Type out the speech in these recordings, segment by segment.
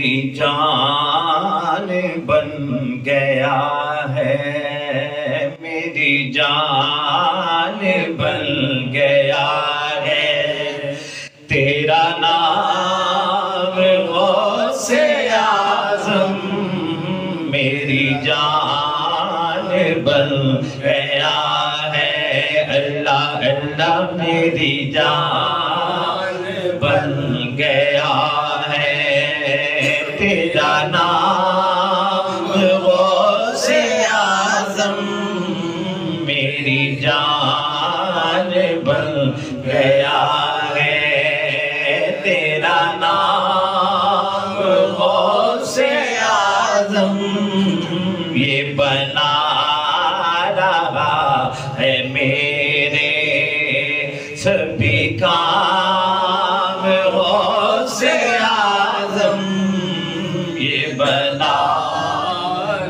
میری جان بن گیا ہے، میری جان بن گیا ہے، تیرا نام غوث اعظم میری جان بن گیا ہے، اللہ اللہ میری جان بن گیا ہے، تیرا نام غوث اعظم میری جان بن گیا ہے، تیرا نام غوث اعظم یہ بنا رہا ہے میرے سبھی کام، غوث اعظم یہ بنا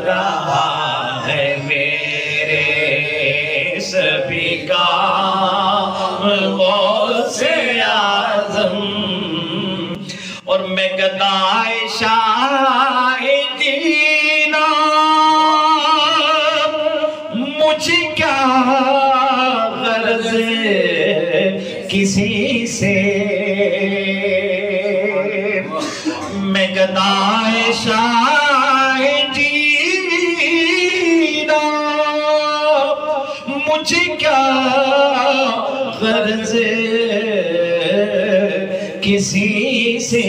رہا ہے میرے سبھی کام، غوث اعظم اور میں گدائے شاہدینہ مجھے کیا غرض کسی سے، میں گدائے شاہدینہ مجھے کیا غرض کسی سے،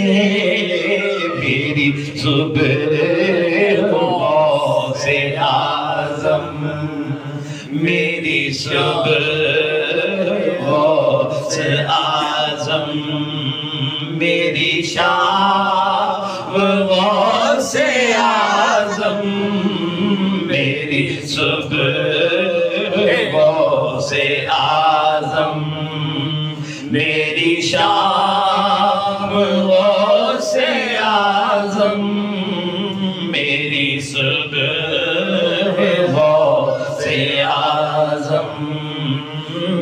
میری صبح غوث اعظم میری صبح غوث اعظم میری شام غوث اعظم میری صبح غوث اعظم میری شام غوث اعظم میری صبح غوث اعظم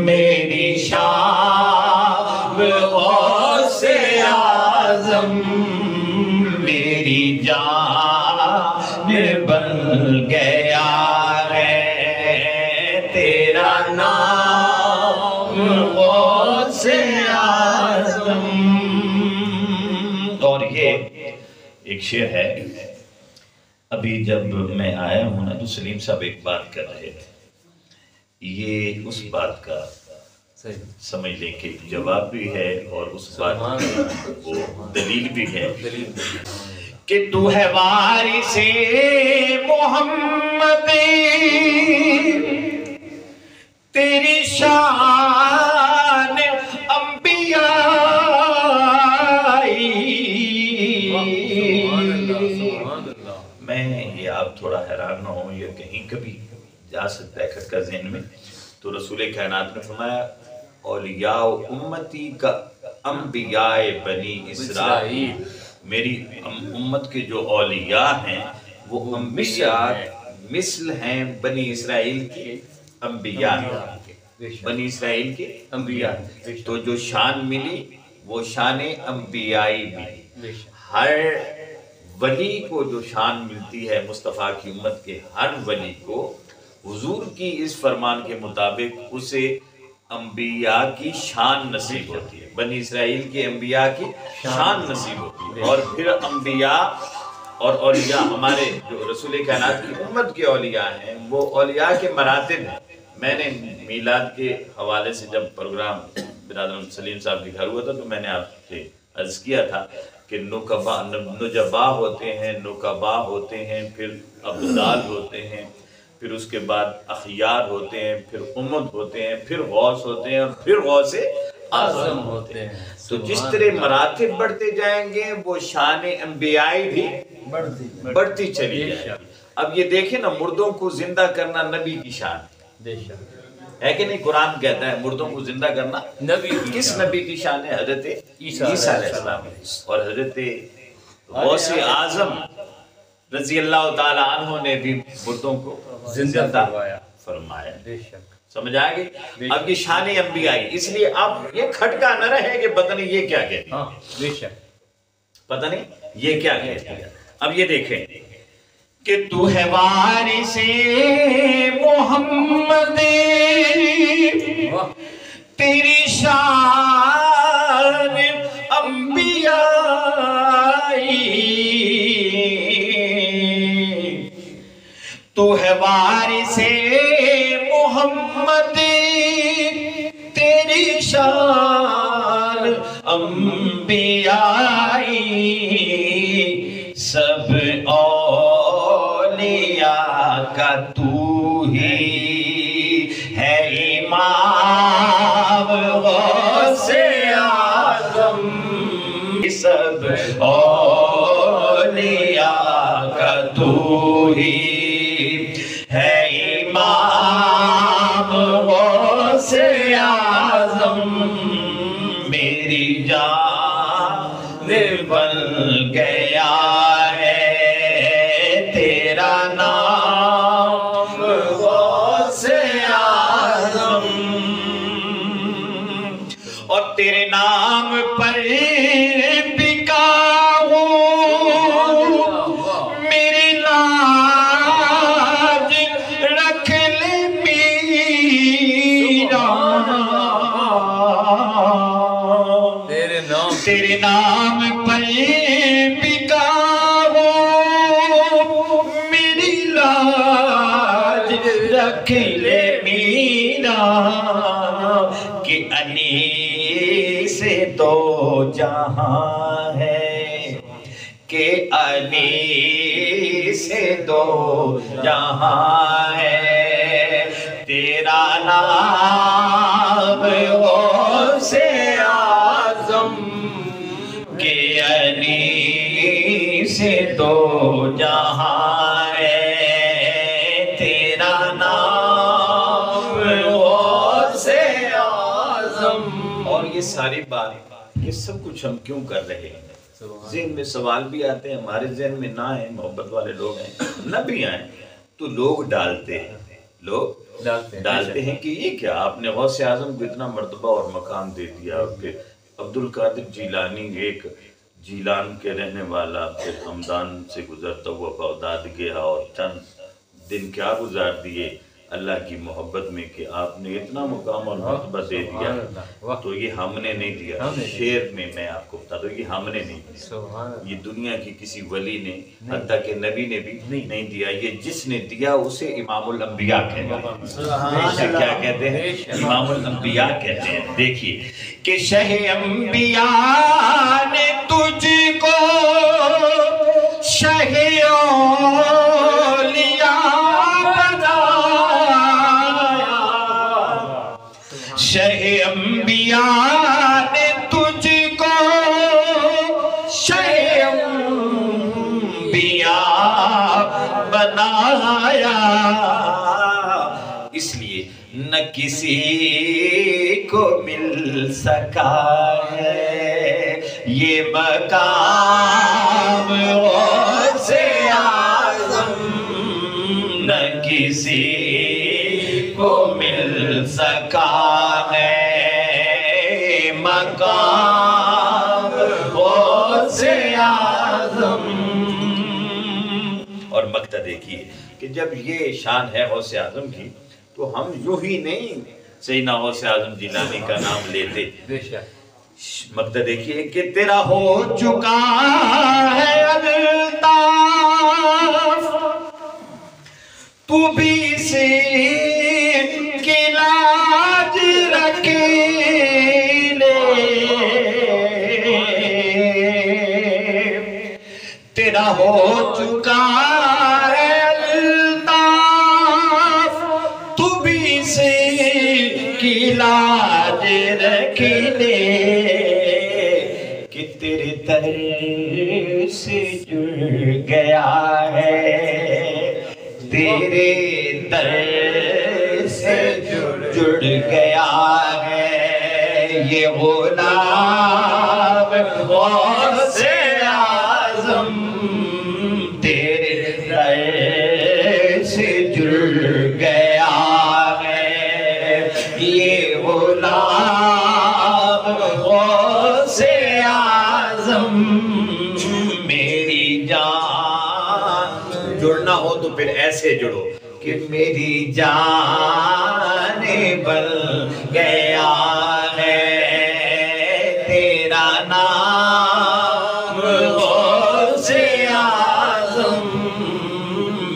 میری شام غوث اعظم میری جان بن گیا ہے، تیرا نام غوث اعظم۔ اور یہ ایک شعر ہے، ابھی جب میں آیا ہوں نا تو سلیم صاحب ایک بات کر رہے تھے، یہ اس بات کا سمجھ لیں کہ جواب بھی ہے اور اس بات کی وہ دلیل بھی ہے کہ تو ہے وارث محمد، تیری شان انبیائی۔ میں یہ آپ تھوڑا حیران نہ ہوں، یہ کہیں کبھی جا سکتا ہے کھٹکا ذہن میں، تو رسول کائنات نے فرمایا اولیاء امتی کا انبیاء بنی اسرائیل، میری امت کے جو اولیاء ہیں وہ انبیاء مثل ہیں بنی اسرائیل کے انبیاء، بنی اسرائیل کے انبیاء، تو جو شان ملی وہ شان انبیائی ملی۔ ہر ولی کو جو شان ملتی ہے مصطفیٰ کی امت کے ہر ولی کو، حضور کی اس فرمان کے مطابق اسے انبیاء کی شان نصیب ہوتی ہے، بنی اسرائیل کے انبیاء کی شان نصیب ہوتی ہے، اور پھر انبیاء اور اولیاء ہمارے جو رسول کائنات کی امت کے اولیاء ہیں وہ اولیاء کے مراتب ہیں۔ میں نے میلاد کے حوالے سے جب پروگرام برادر سلیم صاحب کے گھر ہوا تھا تو میں نے آپ سے عرض کیا تھا کہ نجبا ہوتے ہیں، نقبا ہوتے ہیں، پھر ابدال ہوتے ہیں، پھر اس کے بعد اخیار ہوتے ہیں، پھر امت ہوتے ہیں، پھر غوث ہوتے ہیں، اور پھر غوث اعظم ہوتے ہیں۔ تو جس طرح مراتب بڑھتے جائیں گے وہ شان انبیائی بھی بڑھتی چلی جائے گی۔ اب یہ دیکھیں نا، مردوں کو زندہ کرنا نبی کی شان ہے کہ نہیں؟ قرآن کہتا ہے مردوں کو زندہ کرنا نبی، کس نبی کی شان ہے؟ حضرت عیسیٰ علیہ السلام، اور حضرت غوث اعظم رضی اللہ تعالی عنہ نے بھی مردوں کو زندہ فرمایا۔ سمجھ آئے گی؟ اب یہ شان انبیائی، اس لیے اب یہ کھٹکا نہ رہے کہ پتہ نہیں یہ کیا کہتے ہیں، پتہ نہیں یہ کیا کہہ دیا؟ اب یہ دیکھیں کہ تو ہے وارث محمد، تیری شان انبیاء، تو ہے وارث محمد، تیری شان انبیاء، سب اولیاء کا تو ہی ہے امام غوث اعظم، سب اولیاء کا تو ہی ہے امام غوث اعظم، میری جان بن گیا ہے تیرا نام غوث اعظم، اور تیرے نام پر بکا ہوں، میری لاج رکھ لے میرا، تیرے نام پر بکا ہوں، میری لاج رکھ لے میرا، کہ انی سے دو جہاں ہے، کہ انی سے دو جہاں ہے، تیرا نام غوث اعظم، کہ انی سے دو جہاں ہے، تیرا نام غوث اعظم۔ اور یہ ساری بات، یہ سب کچھ ہم کیوں کر رہے ہیں؟ ذہن میں سوال بھی آتے ہیں، ہمارے ذہن میں نہ آئیں، محبت والے لوگ ہیں، نہ بھی آئیں تو لوگ ڈالتے ہیں، لوگ ڈالتے ہیں کہ یہ کیا، آپ نے غوث اعظم کو اتنا مرتبہ اور مقام دے دیا، کہ عبد القادر جیلانی ایک جیلان کے رہنے والا، پھر ہمدان سے گزرتا ہوا بغداد گیا اور چند دن کیا گزار دیے اللہ کی محبت میں، کہ آپ نے اتنا مقام اور مرتبہ دے دیا، تو یہ ہم نے نہیں دیا، شعر میں میں آپ کو بتا دوں، یہ ہم نے نہیں دیا، یہ دنیا کی کسی ولی نے، حتیٰ کہ نبی نے بھی نہیں دیا، یہ جس نے دیا اسے امام الانبیاء کہتے ہیں، اسے کیا کہتے ہیں؟ امام الانبیاء کہتے ہیں۔ دیکھیے کہ شہ انبیاء نے تجھ کو شہ شہ انبیاء نے تجھ کو شہ انبیاء بنایا، اس لیے نہ کسی کو مل سکا ہے یہ مقام غوث اعظم، نہ کسی کو مل سکا ہے مقام غوث اعظم۔ اور مقطع دیکھیے کہ جب یہ شان ہے غوث اعظم کی، تو ہم یوں ہی نہیں سیدنا غوث اعظم جیلانی کا نام لیتے۔ مقطع دیکھیے کہ تیرا ہو چکا ہے الطاف، تو بھی سے کی لاج رکھ لے، تیرا ہو چکا ہے الطاف، تو بھی سے کی لاج رکھ لے، کہ تیرے در سے جڑ گیا ہے، تیرے در سے جڑ گیا ہے یہ غلام غوث اعظم، تیرے در سے جڑ گیا ہے یہ غلام غوث اعظم، جان. جڑنا ہو تو پھر ایسے جڑو کہ میری جان بن گیا ہے تیرا نام غوث اعظم.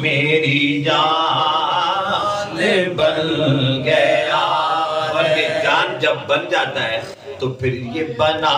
میری جان بن گیا. اور یہ جان جب بن جاتا ہے تو پھر یہ بنا